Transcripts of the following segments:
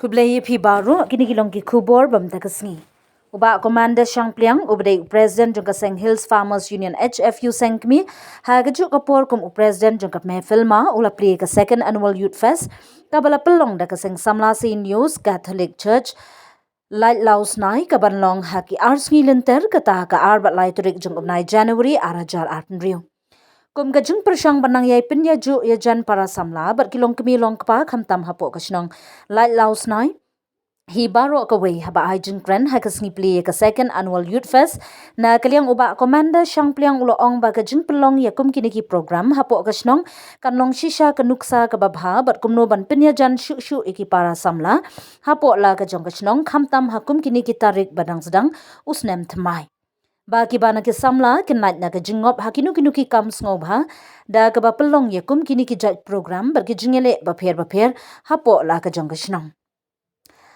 Kublai phi baru kini kilong ki kubor bam takasngi. Uba Commander Shangpliang ubdai President jongka Seng Hills Farmers Union HFU Sengkmi hagaju kapor kum President jongka mehfilma ula pri ka second annual youth fest kabala pelong da ka Seng Samlasi News Catholic Church Light Laos nai kaban long haki arsngi lenter kata ka arbat lai turik jongka nai January arajar artenriu. Kum gajung persang banang yai pinya ju ya jan para samla bat kilong kemi long kpa khamtam hapo kasnong Light Laos nai hi baro ka wei haba ajin kren ha kasngi pli ka second annual youth fest na kaliang uba Commander Shangpliang ulo ong ba gajing pelong ya kum kini ki program hapo kasnong kanlong shisha kanuksa ka babha bat kumno ban pinya jan shu shu iki para samla hapo la ka jong kasnong khamtam hakum kini ki tarik badang sedang usnem thmai Bagi bana ke samla kenat na ke jingop hakinu kinu ki kam sngop ha da ke ba pelong ye kum kini ki judge program bagi jingele ba pher hapo la ke jong kasnong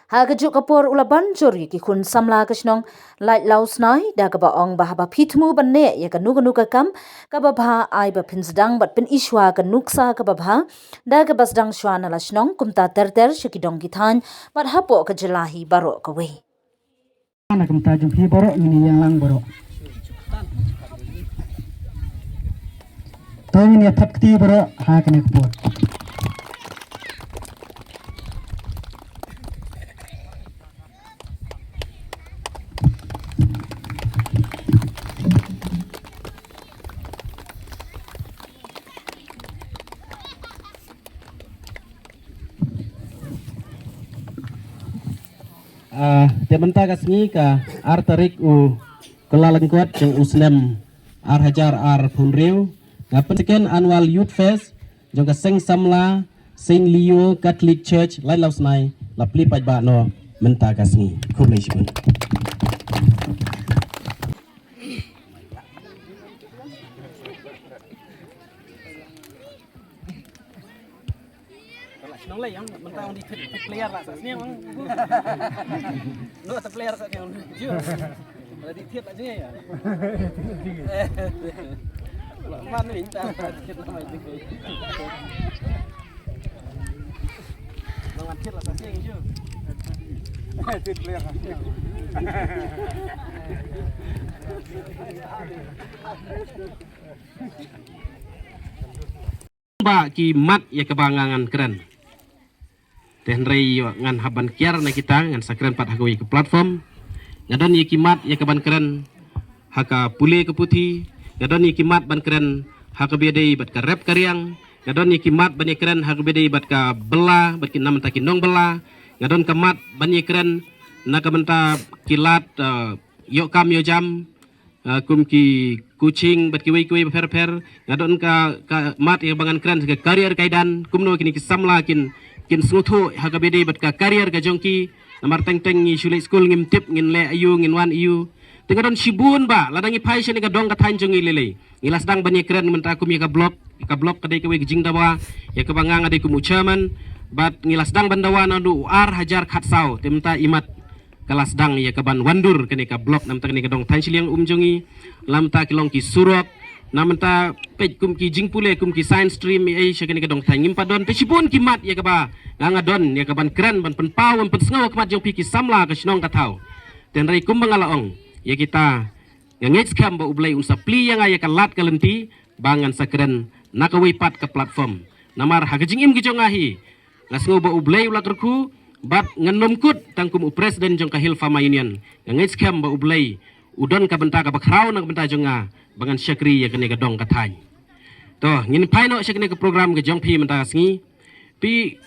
ha ke juk kapor ula banjur ye ki kun samla kasnong Light Laos nai da ke ba ong ba phitmu banne ye ke nu ka kam ka ba bha ai ba pinsdang bat pin iswa ke nuksa ka ba bha da ke basdang shwana la snong kumta ter shikidong ki than bat hapo ke jelahi baro ka we Anak kumta jumpi borok ini yang lang borok. Tahu ini thapti borok ha kene kupot. Tementa kasngi ka artarik u kelalang kuat jeng usnem ar hajar ar punriu ngapen second annual youth fest jeng ka Seng Samla Saint Leo Catholic Church Light Laos nai lapli paj ba no menta kasngi kumlei shibun nong lay yang mentang di player lah sini yang no player sa yang jujur ada di tiap aja ya mana minta tiap nama itu langat lah sa yang jujur tiap player ba ki mat ya kebangangan keren Tenrei ngan haban kiar na kita ngan sakren pat hagoi ke platform ngadon ye kimat ye keban keren haka pule ke putih ngadon ye kimat ban keren haka bedei bat ka rep kariang ngadon ye kimat ban ye keren haka bedei bat ka bela bat ki nam ta kinong bela ngadon kamat ban ye keren na ka menta kilat yo kam yo jam kum ki kucing bat ki wei per ngadon ka mat ye bangan keren ke karier kaidan kumno kini ki samla kin snguthu hagabede bat ka karier ka jongki namar teng ni shulai school ngim tip ngin le ayu ngin wan ayu tengadon shibun ba ladangi pai shani ka dong ka tanjung ilele ngilas dang bani keren menta kum ya ka blok kadai ka we jing dawa ya ka bangang ade kum chairman bat ngilas dang bandawa na du ar hajar khatsau temta imat kelas dang ya ka ban wandur kene ka blok nam ta kene ka dong tanjiliang umjongi lam ta kilong ki surok namenta pej kum ki jingpule kum ki science stream ai shakene ka dong thangim padon pechipun ki mat ya ka ba nganga don ya ka ban keren ban penpaw ban pensngaw ka mat jong pi ki samla ka snong ka thau ten rai kum bangalaong ya kita ngangets kam ba ublai unsa pli yang ya ka lat ka lenti bangan sa keren nakawi pat ka platform namar hagajing im ki jongahi ngasngo ba ublai ula kerku bat nganomkut tangkum presiden jong ka Hill Farmer Union ngangets kam ba ublai udon ka benta ka bakraw nang benta jonga bangan syakri ya kene ka dong ka thai to ngin paino syakne ka program ka jong pi menta sngi pi